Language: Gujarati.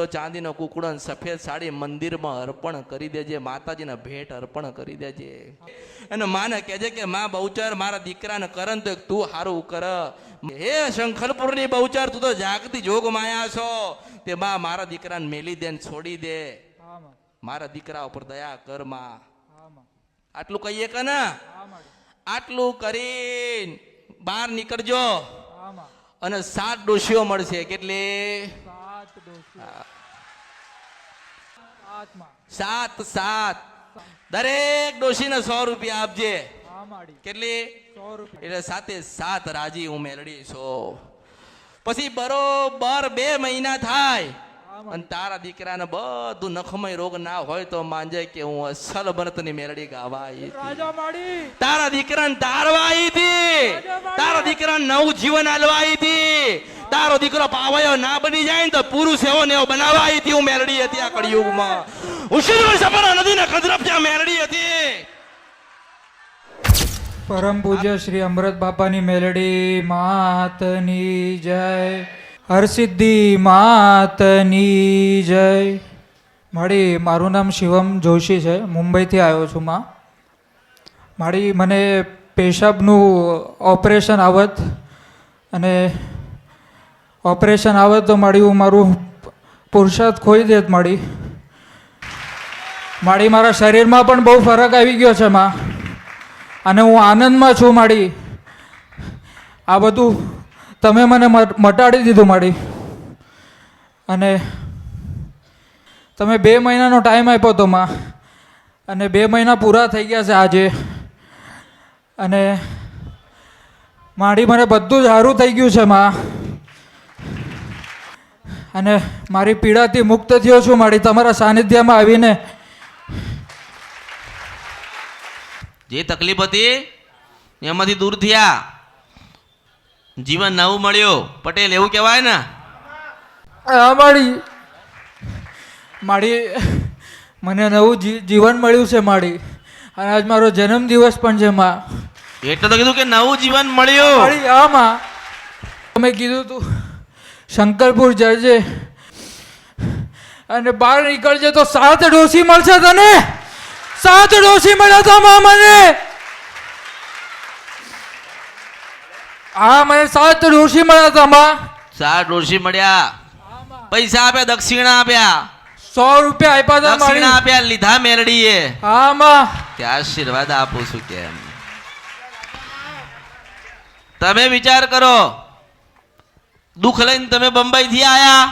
ચાંદીનો કુકડો ને સફેદ સાડી મંદિરમાં અર્પણ કરી દેજે, માતાજીને ભેટ અર્પણ કરી દેજે. અને માને કહેજે કે માં બહુચર મારા દીકરાને કરન તો તું હારું કર. હે શંખલપુરની બહુચર, તું તો જાગતી જોગ માયા છો. તે માં મારા દીકરાને મેલી દે ને છોડી દે. મારા દીકરા ઉપર દયા કર માં. આટલું કહીએ કે ના? આટલું કરીને બહાર નીકળજો અને 7 ડોશીઓ મળશે. કેટલી? 7. દરેક ડોશીને 100 રૂપિયા આપજે. કેટલી? 100 રૂપિયા. એટલે 7 રાજી હું મેળડી છો. પછી બરોબર 2 મહિના થાય અને તારા દીકરાને બધું નખમય રોગ ના હોય તો માંજે કે હું અસલ ભરતની મેળડી ગાવાઈ. તારા દીકરાને તારવાઈ હતી, તારા દીકરાને નવું જીવન આલવાઈ હતી. તારો દીકરો પાવયો ના બની જાય ને તો પુરુષ એવો ને એવો બનાવાઈ હતી. હું મેળડી હતી આ કળિયુગમાં. ઉશીર સપના નદીના કંદરપ ત્યાં મેળડી હતી. પરમ પૂજ્ય શ્રી અમૃત બાપાની મેલડી માતની જય. હરસિદ્ધિ માતની જય. મારું નામ શિવમ જોશી છે, મુંબઈથી આવ્યો છું. મને પેશાબનું ઓપરેશન આવત, અને ઓપરેશન આવત તો હું મારું પુરુષાર્થ ખોઈ દેત. મારા શરીરમાં પણ બહુ ફરક આવી ગયો છે અને હું આનંદમાં છું. આ બધું તમે મને મટાડી દીધું. અને તમે 2 મહિનાનો ટાઈમ આપ્યો હતો અને 2 મહિના પૂરા થઈ ગયા છે આજે. અને મને બધું જ સારું થઈ ગયું છે અને મારી પીડાથી મુક્ત થયો છું. તમારા સાનિધ્યમાં આવીને જે તકલીફ હતી એમાંથી દૂર થયા, જીવન નવું મળ્યું. પટેલ એવું કહેવાય ને? મને નવું જીવન મળ્યું છે અને આજ મારો જન્મદિવસ પણ છે. એટલે તો કીધું કે નવું જીવન મળ્યું. તમે કીધું તું શંકરપુર જજે અને બહાર નીકળજે તો 7 ડોસી મળશે તને. 7 ડોસી મળ્યા હતા મને. મને 7 ડોસી મળ્યા હતા. 7 ડોશી મળ્યા. પૈસા આપ્યા, દક્ષિણા આપ્યા, 100 રૂપિયા આપ્યા હતા. દક્ષિણા આપ્યા, લીધા મેરડીએ. ત્યાં આશીર્વાદ આપું છું. કેમ તમે વિચાર કરો, દુઃખ લઈને તમે બંબઈ થી આયા.